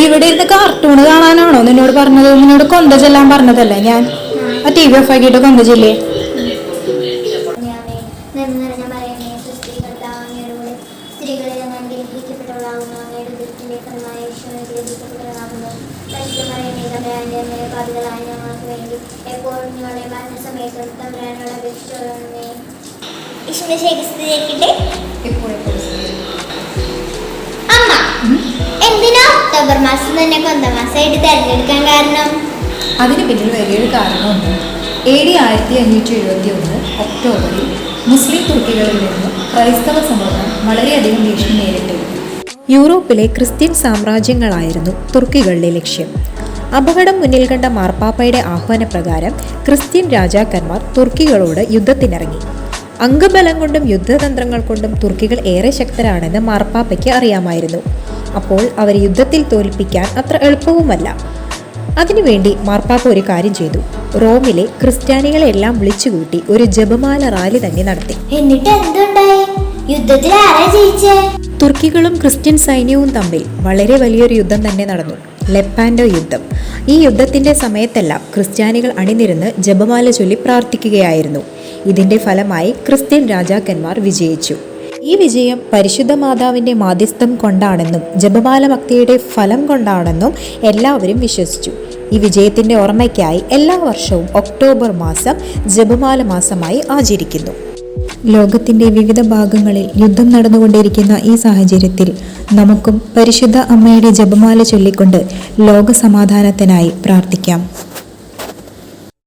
ഇവിടെ ഇരുന്ന് കാർട്ടൂൺ കാണാനാണോ നിന്നോട് പറഞ്ഞത്? നിന്നോട് കൊന്ത ചെല്ലാൻ പറഞ്ഞതല്ലേ ഞാൻ? ആ ടി വി ഓഫ് ആക്കിയിട്ട് കൊന്ത ചെല്ലേ. അമ്മ, എന്തിനാ ഒക്ടോബർ മാസം തന്നെ കൊന്തമാസമായിട്ട് തിരഞ്ഞെടുക്കാൻ കാരണം? അതിന് പിന്നിൽ വലിയൊരു കാരണമുണ്ട്. AD 1571 ഒക്ടോബറിൽ മുസ്ലിം തുർക്കികളിൽ നിന്ന് ക്രൈസ്തവ സമൂഹം വളരെയധികം ഭീഷണി നേരിട്ടിരുന്നു. യൂറോപ്പിലെ ക്രിസ്ത്യൻ സാമ്രാജ്യങ്ങളായിരുന്നു തുർക്കികളുടെ ലക്ഷ്യം. അപകടം മുന്നിൽ കണ്ട മാർപ്പാപ്പയുടെ ആഹ്വാനപ്രകാരം ക്രിസ്ത്യൻ രാജാക്കന്മാർ തുർക്കികളോട് യുദ്ധത്തിനിറങ്ങി. അംഗബലം കൊണ്ടും യുദ്ധതന്ത്രങ്ങൾ കൊണ്ടും തുർക്കികൾ ഏറെ ശക്തരാണെന്ന് മാർപ്പാപ്പയ്ക്ക് അറിയാമായിരുന്നു. അപ്പോൾ അവരെ യുദ്ധത്തിൽ തോൽപ്പിക്കാൻ അത്ര എളുപ്പവുമല്ല. അതിനുവേണ്ടി മാർപ്പാപ്പ ഒരു കാര്യം ചെയ്തു. റോമിലെ ക്രിസ്ത്യാനികളെല്ലാം വിളിച്ചുകൂട്ടി ഒരു ജപമാല റാലി തന്നെ നടത്തി. എന്നിട്ട് എന്തുണ്ടായി? യുദ്ധത്തിൽ ആരാ ജയിച്ചേ? തുർക്കികളും ക്രിസ്ത്യൻ സൈന്യവും തമ്മിൽ വളരെ വലിയൊരു യുദ്ധം തന്നെ നടന്നു, ലെപ്പാൻഡോ യുദ്ധം. ഈ യുദ്ധത്തിന്റെ സമയത്തെല്ലാം ക്രിസ്ത്യാനികൾ അണിനിരന്ന് ജപമാല ചൊല്ലി പ്രാർത്ഥിക്കുകയായിരുന്നു. ഇതിന്റെ ഫലമായി ക്രിസ്ത്യൻ രാജാക്കന്മാർ വിജയിച്ചു. ഈ വിജയം പരിശുദ്ധ മാതാവിന്റെ മാധ്യസ്ഥം കൊണ്ടാണെന്നും ജപമാല ഭക്തിയുടെ ഫലം കൊണ്ടാണെന്നും എല്ലാവരും വിശ്വസിച്ചു. ഈ വിജയത്തിന്റെ ഓർമ്മയ്ക്കായി എല്ലാ വർഷവും ഒക്ടോബർ മാസം ജപമാല മാസമായി ആചരിക്കുന്നു. ലോകത്തിന്റെ വിവിധ ഭാഗങ്ങളിൽ യുദ്ധം നടന്നുകൊണ്ടിരിക്കുന്ന ഈ സാഹചര്യത്തിൽ നമുക്കും പരിശുദ്ധ അമ്മയുടെ ജപമാല ചൊല്ലിക്കൊണ്ട് ലോക സമാധാനത്തിനായി പ്രാർത്ഥിക്കാം.